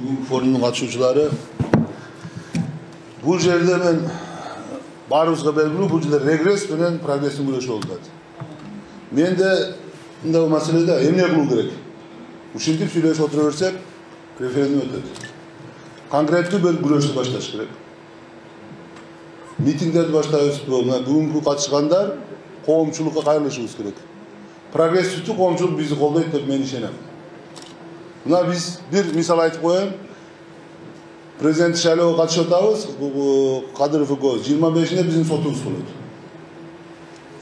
Bu forumun katılımcıları, bu yerde ben barımızga belgili bu yerde regres bilen progressin güreşi oldu. Men de bu meselede emne kılуу керек. Ушинтип сүйлөшүп отура берсек, референдум өтөт. Конкреттүү бир күрөштү башташ керек. Митингдерди баштайбыз. Бүгүнкү катышкандар коомчулукка кайрылышыбыз керек. Прогрессивдүү коомчулук бизди колдойт деп мен ишенем. Мына биз бир мисал айтып коеюн. Президент шайлоого катышып атабыз. Кадыров эгөөбүз 25-inde биздин сотубуз болот.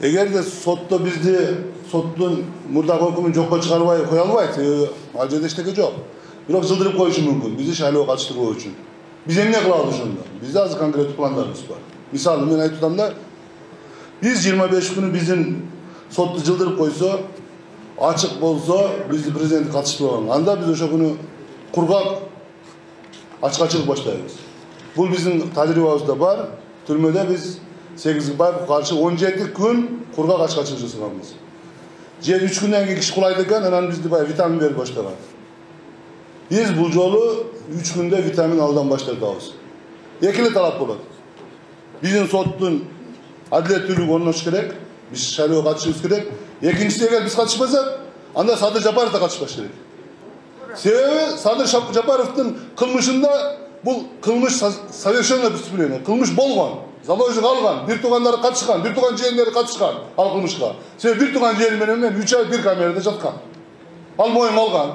Эгерде сотто бизди соттун мурдагы өкүмүн жокко чыгарбай кое албайт, ал жерде эчтеке жок. Бирок жылдырып коюшу мүмкүн бизди шайлоого катыштырбоо үчүн. Биз эмне кылабыз ошондо? Бизде азыр конкреттүү пландарыбыз бар. Мисалы мен айтып атам да, биз 25 күнү биздин сотту жылдырып койсо, ачык болсо, бизди президент катыштырбаган. Анда биз ошо күнү кургак ачкачылык баштайбыз. Бул биздин тажрыйбабызда бар. Түрмөдө биз Сегизбаевге каршы 17 күн кургак ачкачылык жасаганбыз. Же 3 күндөн кийин киши кулайды экен, анан бизди баягы витамин берип баштаган. Биз бул жолу 3 күндө витамин алуудан баштатабыз. Эки эле талап болот. Биздин соттун адилеттүүлүгү орнош керек, биз шайлоого катышыбыз керек. Экинчиси, эгер биз катышпасак, анда Садыр Жапаров да катышпаш керек. Себеби Садыр Жапаровдун кылмышында бул кылмыш совершенно преступление, кылмыш болгон. Заложник алган, бир туугандары катышкан, бир тууган жээндери катышкан ал кылмышка. Себеби бир тууган жээни менен мен 3 ай бир камерада жаткан. Ал моюнга алган.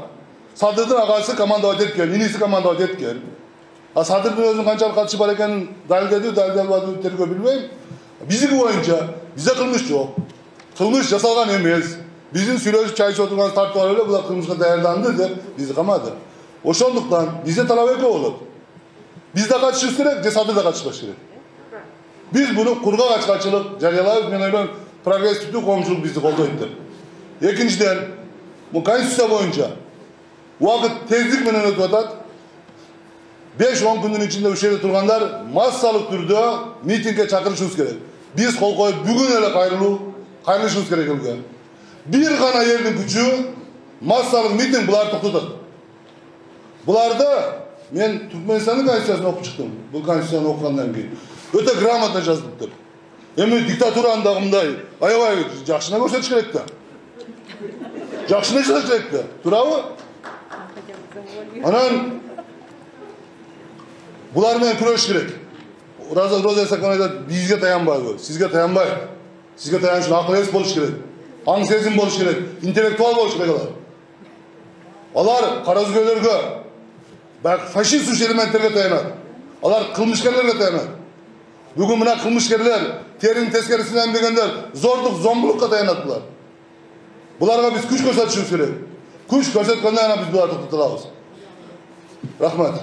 Садырдын агасы командовать эткен, иниси командовать эткен. А Садырдын өзүнүн канчалык катышы бар экенин далилдеди, далилдебадыбы тергөө билбейм. Биздики боюнча бизде кылмыш жок. Кылмыш жасалган эмес. Биздин сүйлөшүп чай ичип отурганыбыз тартып алып эле булар кылмышка даярданды деп бизди камады. Ошондуктан бизде талап экөө болот. Биз да катышыбыз керек, же Садыр да катышпаш керек. Biz bunu kurgak açıkçılık jarıyalayız. Men ойлойм, прогрессивдүү коомчулук бизди колдойт деп. Экинчиден, bu конституция боюнча убакыт тездик менен өтүп атат. 5-10 күндүн ичинде ушул жерде тургандар массалык түрдө митингге чакырышыбыз керек. Биз кол коюп бүгүн эле кайрылышыбыз керек элге. Бир гана элдин күчү массалык митинг буларды токтотот. Буларды мен Түркмөнстандын конституциясын окуп чыктым. Бул конституцияны окугандан кийин өтө грамотно жазылыптыр. Эми диктатураны мындай аябай жакшына көрсөтүш керек да. Жакшына жазыш керек да. Туурабы? Анан булар менен күрөш керек. Роза Сакман айтат, бизге таянбайбы, сизге таянбайт. Сизге таяныш үчүн акыл эс болуш керек. Аң сезим болуш керек, интеллектуал болуш керек алар. Алар кара өзгөлөргө, фашист элементтерге таянат. Алар кылмышкерлерге таянат. Бүгүн мына кылмышкерлер, терин тескерисинен дегендер, зордук, зомбулукка таянат булар. Буларга биз күч көрсөтүшүбүз керек. Күч көрсөткөндөн кийин биз буларды токтотабыз. Рахмат.